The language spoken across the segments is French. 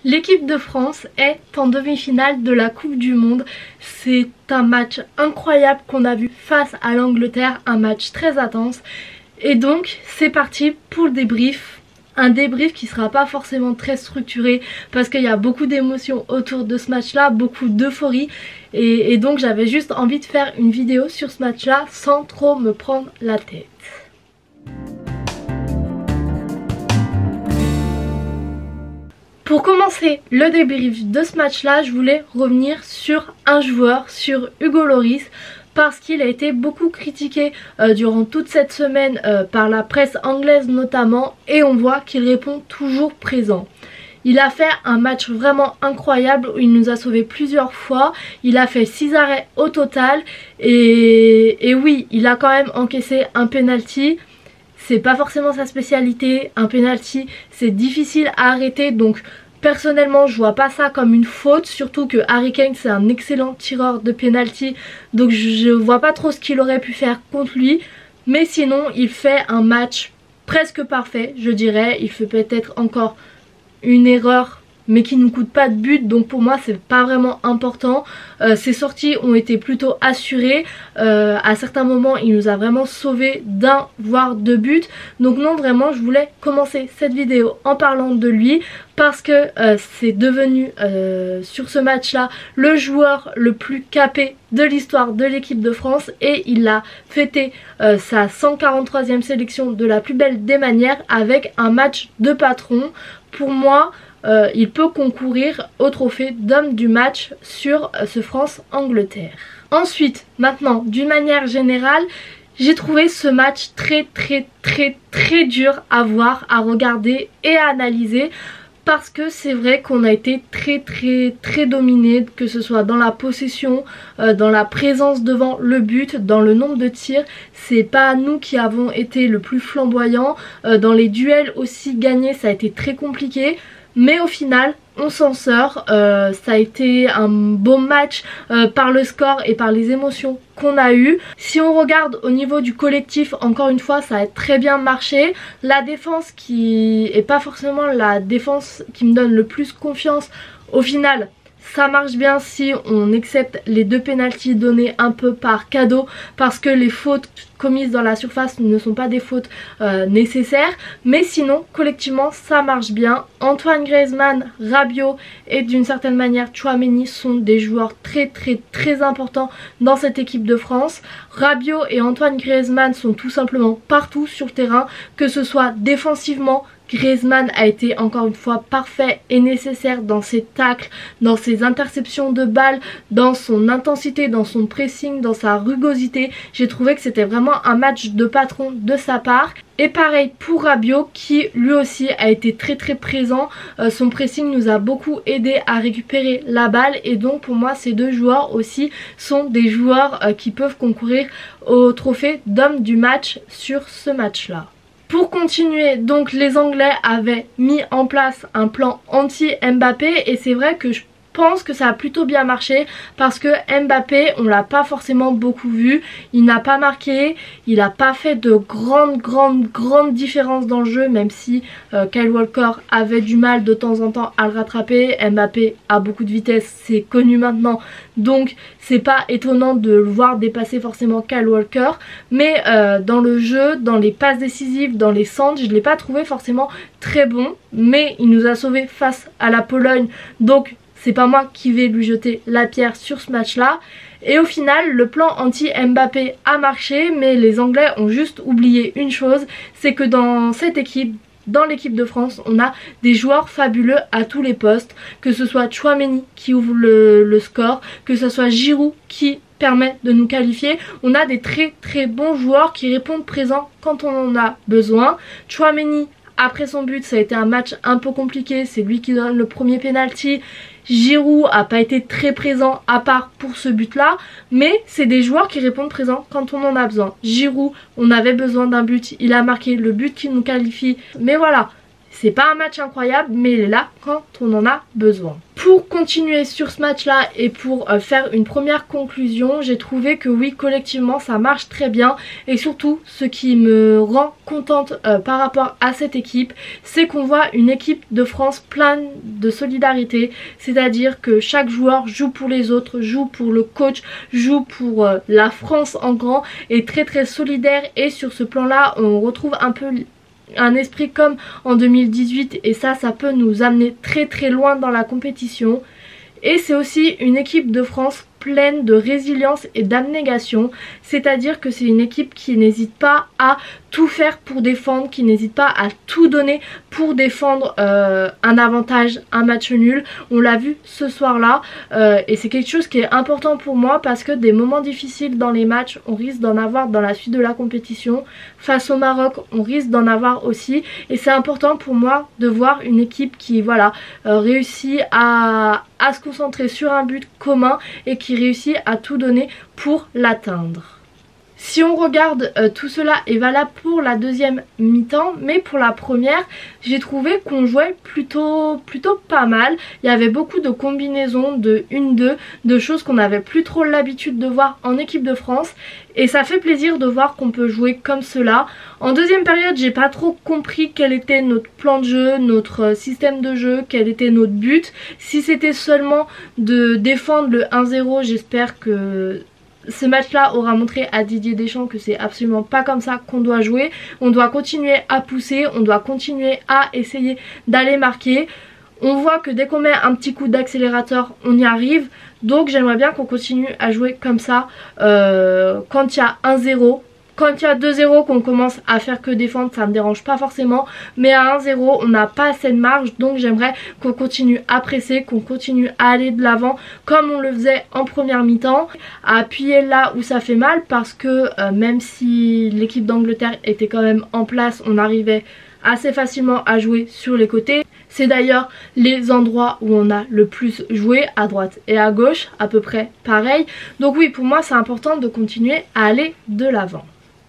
L'équipe de France est en demi-finale de la Coupe du Monde. C'est un match incroyable qu'on a vu face à l'Angleterre, un match très intense. Et donc c'est parti pour le débrief. Un débrief qui sera pas forcément très structuré parce qu'il y a beaucoup d'émotions autour de ce match là, beaucoup d'euphorie et donc j'avais juste envie de faire une vidéo sur ce match là sans trop me prendre la tête. Pour commencer le débrief de ce match là, je voulais revenir sur un joueur, sur Hugo Lloris, parce qu'il a été beaucoup critiqué durant toute cette semaine par la presse anglaise notamment, et on voit qu'il répond toujours présent. Il a fait un match vraiment incroyable où il nous a sauvés plusieurs fois, il a fait 6 arrêts au total et oui, il a quand même encaissé un penalty. C'est pas forcément sa spécialité, un penalty c'est difficile à arrêter, donc personnellement je vois pas ça comme une faute, surtout que Harry Kane c'est un excellent tireur de penalty, donc je vois pas trop ce qu'il aurait pu faire contre lui. Mais sinon il fait un match presque parfait, je dirais. Il fait peut-être encore une erreur mais qui ne coûte pas de but, donc pour moi c'est pas vraiment important. Ses sorties ont été plutôt assurées, à certains moments il nous a vraiment sauvés d'un voire deux buts, donc non, vraiment je voulais commencer cette vidéo en parlant de lui parce que c'est devenu sur ce match là le joueur le plus capé de l'histoire de l'équipe de France, et il a fêté sa 143e sélection de la plus belle des manières avec un match de patron. Pour moi il peut concourir au trophée d'homme du match sur ce France-Angleterre. Ensuite, maintenant, d'une manière générale, j'ai trouvé ce match très dur à voir, à regarder et à analyser. Parce que c'est vrai qu'on a été très dominé, que ce soit dans la possession, dans la présence devant le but, dans le nombre de tirs. C'est pas nous qui avons été le plus flamboyants. Dans les duels aussi gagnés, ça a été très compliqué. Mais au final, on s'en sort. Ça a été un beau match par le score et par les émotions qu'on a eues. Si on regarde au niveau du collectif, encore une fois, ça a très bien marché. La défense qui est pas forcément la défense qui me donne le plus confiance, au final ça marche bien si on accepte les deux pénaltys donnés un peu par cadeau, parce que les fautes commises dans la surface ne sont pas des fautes nécessaires. Mais sinon collectivement ça marche bien. Antoine Griezmann, Rabiot et d'une certaine manière Tchouaméni sont des joueurs très importants dans cette équipe de France. Rabiot et Antoine Griezmann sont tout simplement partout sur le terrain, que ce soit défensivement. Griezmann a été encore une fois parfait et nécessaire dans ses tacles, dans ses interceptions de balles, dans son intensité, dans son pressing, dans sa rugosité. J'ai trouvé que c'était vraiment un match de patron de sa part. Et pareil pour Rabiot qui lui aussi a été très présent. Son pressing nous a beaucoup aidé à récupérer la balle, et donc pour moi ces deux joueurs aussi sont des joueurs qui peuvent concourir au trophée d'homme du match sur ce match là. Pour continuer, donc les Anglais avaient mis en place un plan anti-Mbappé, et c'est vrai que je pense que ça a plutôt bien marché parce que Mbappé, on l'a pas forcément beaucoup vu, il n'a pas marqué, il n'a pas fait de grande différence dans le jeu, même si Kyle Walker avait du mal de temps en temps à le rattraper. Mbappé a beaucoup de vitesse, c'est connu maintenant, donc c'est pas étonnant de le voir dépasser forcément Kyle Walker. Mais dans le jeu, dans les passes décisives, dans les centres, je ne l'ai pas trouvé forcément très bon, mais il nous a sauvés face à la Pologne, donc c'est pas moi qui vais lui jeter la pierre sur ce match là. Et au final le plan anti-Mbappé a marché, mais les Anglais ont juste oublié une chose, c'est que dans cette équipe, dans l'équipe de France, on a des joueurs fabuleux à tous les postes, que ce soit Tchouaméni qui ouvre le score, que ce soit Giroud qui permet de nous qualifier. On a des très bons joueurs qui répondent présents quand on en a besoin. Tchouaméni, après son but, ça a été un match un peu compliqué, c'est lui qui donne le premier penalty. Giroud a pas été très présent à part pour ce but là, mais c'est des joueurs qui répondent présents quand on en a besoin. Giroud, on avait besoin d'un but, il a marqué le but qui nous qualifie, mais voilà, c'est pas un match incroyable, mais il est là quand on en a besoin. Pour continuer sur ce match là et pour faire une première conclusion, j'ai trouvé que oui, collectivement ça marche très bien, et surtout ce qui me rend contente par rapport à cette équipe, c'est qu'on voit une équipe de France pleine de solidarité, c'est à dire que chaque joueur joue pour les autres, joue pour le coach, joue pour la France en grand, est très solidaire, et sur ce plan là on retrouve un peu un esprit comme en 2018, et ça peut nous amener très loin dans la compétition. Et c'est aussi une équipe de France pleine de résilience et d'abnégation, c'est à dire que c'est une équipe qui n'hésite pas à tout faire pour défendre, qui n'hésite pas à tout donner pour défendre un avantage, un match nul. On l'a vu ce soir là, et c'est quelque chose qui est important pour moi, parce que des moments difficiles dans les matchs on risque d'en avoir dans la suite de la compétition. Face au Maroc on risque d'en avoir aussi, et c'est important pour moi de voir une équipe qui voilà réussit à se concentrer sur un but commun et qui réussit à tout donner pour l'atteindre. Si on regarde tout cela est valable pour la deuxième mi-temps, mais pour la première j'ai trouvé qu'on jouait plutôt pas mal. Il y avait beaucoup de combinaisons de 1-2, de choses qu'on n'avait plus trop l'habitude de voir en équipe de France, et ça fait plaisir de voir qu'on peut jouer comme cela. En deuxième période j'ai pas trop compris quel était notre plan de jeu, notre système de jeu, quel était notre but. Si c'était seulement de défendre le 1-0, j'espère que ce match là aura montré à Didier Deschamps que c'est absolument pas comme ça qu'on doit jouer. On doit continuer à pousser, on doit continuer à essayer d'aller marquer. On voit que dès qu'on met un petit coup d'accélérateur on y arrive, donc j'aimerais bien qu'on continue à jouer comme ça quand il y a 1-0. Quand il y a 2-0 qu'on commence à faire que défendre, ça me dérange pas forcément, mais à 1-0 on n'a pas assez de marge, donc j'aimerais qu'on continue à presser, qu'on continue à aller de l'avant comme on le faisait en première mi-temps, à appuyer là où ça fait mal, parce que même si l'équipe d'Angleterre était quand même en place, on arrivait assez facilement à jouer sur les côtés. C'est d'ailleurs les endroits où on a le plus joué, à droite et à gauche, à peu près pareil. Donc oui, pour moi c'est important de continuer à aller de l'avant.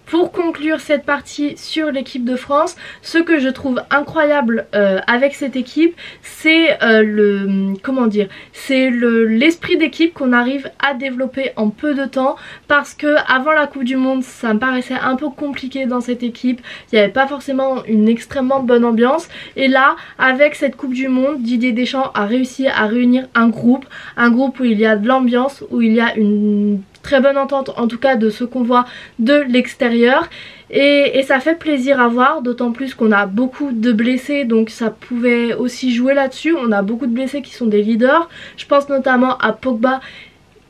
Pour conclure cette partie sur l'équipe de France, ce que je trouve incroyable avec cette équipe, c'est l'esprit d'équipe qu'on arrive à développer en peu de temps, parce que avant la Coupe du Monde ça me paraissait un peu compliqué dans cette équipe, il n'y avait pas forcément une extrêmement bonne ambiance, et là avec cette Coupe du Monde, Didier Deschamps a réussi à réunir un groupe où il y a de l'ambiance, où il y a une très bonne entente, en tout cas de ce qu'on voit de l'extérieur, et ça fait plaisir à voir, d'autant plus qu'on a beaucoup de blessés, donc ça pouvait aussi jouer là-dessus. On a beaucoup de blessés qui sont des leaders, je pense notamment à Pogba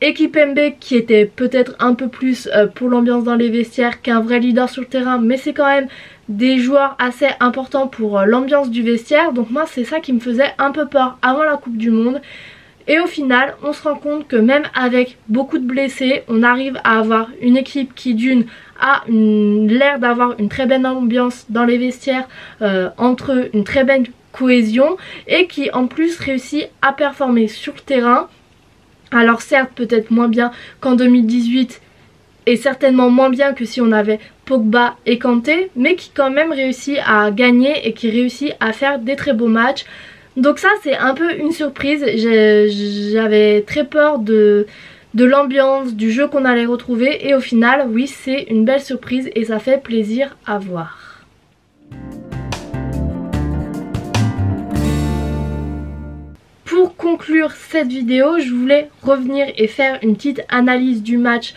et Kimpembe, qui était peut-être un peu plus pour l'ambiance dans les vestiaires qu'un vrai leader sur le terrain, mais c'est quand même des joueurs assez importants pour l'ambiance du vestiaire. Donc moi c'est ça qui me faisait un peu peur avant la Coupe du Monde. Et au final, on se rend compte que même avec beaucoup de blessés, on arrive à avoir une équipe qui d'une a l'air d'avoir une très belle ambiance dans les vestiaires, entre eux une très belle cohésion, et qui en plus réussit à performer sur le terrain. Alors certes peut-être moins bien qu'en 2018, et certainement moins bien que si on avait Pogba et Kanté, mais qui quand même réussit à gagner et qui réussit à faire des très beaux matchs. Donc ça c'est un peu une surprise, j'avais très peur de l'ambiance, du jeu qu'on allait retrouver, et au final oui c'est une belle surprise et ça fait plaisir à voir. Pour conclure cette vidéo, je voulais revenir et faire une petite analyse du match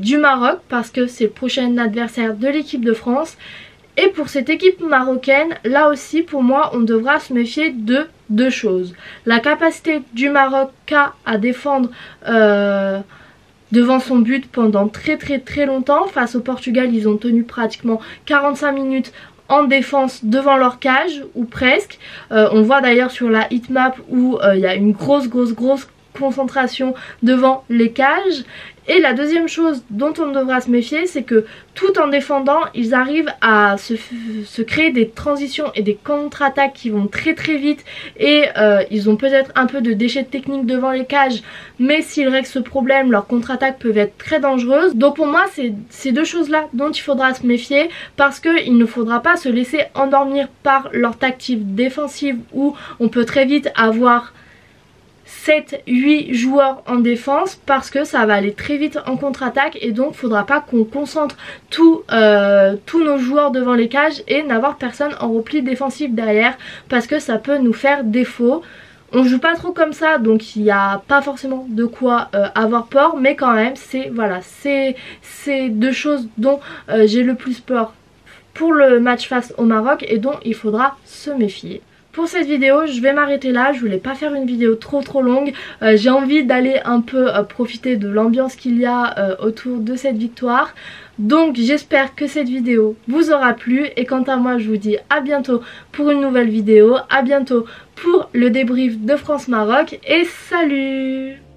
du Maroc, parce que c'est le prochain adversaire de l'équipe de France. Et pour cette équipe marocaine, là aussi pour moi on devra se méfier de deux choses. La capacité du Maroc à défendre devant son but pendant très longtemps. Face au Portugal, ils ont tenu pratiquement 45 minutes en défense devant leur cage, ou presque. On voit d'ailleurs sur la heatmap où il y a une grosse concentration devant les cages. Et la deuxième chose dont on devra se méfier, c'est que tout en défendant, ils arrivent à se créer des transitions et des contre-attaques qui vont très vite, et ils ont peut-être un peu de déchets techniques devant les cages, mais s'ils règlent ce problème, leurs contre-attaques peuvent être très dangereuses. Donc pour moi c'est ces deux choses là dont il faudra se méfier, parce qu'il ne faudra pas se laisser endormir par leur tactique défensive, où on peut très vite avoir 7-8 joueurs en défense parce que ça va aller très vite en contre-attaque et donc faudra pas qu'on concentre tous nos joueurs devant les cages et n'avoir personne en repli défensif derrière parce que ça peut nous faire défaut. On joue pas trop comme ça donc il n'y a pas forcément de quoi avoir peur, mais quand même c'est voilà, c'est deux choses dont j'ai le plus peur pour le match face au Maroc et dont il faudra se méfier. Pour cette vidéo je vais m'arrêter là, je voulais pas faire une vidéo trop longue, j'ai envie d'aller un peu profiter de l'ambiance qu'il y a autour de cette victoire. Donc j'espère que cette vidéo vous aura plu et quant à moi je vous dis à bientôt pour une nouvelle vidéo, à bientôt pour le débrief de France-Maroc et salut!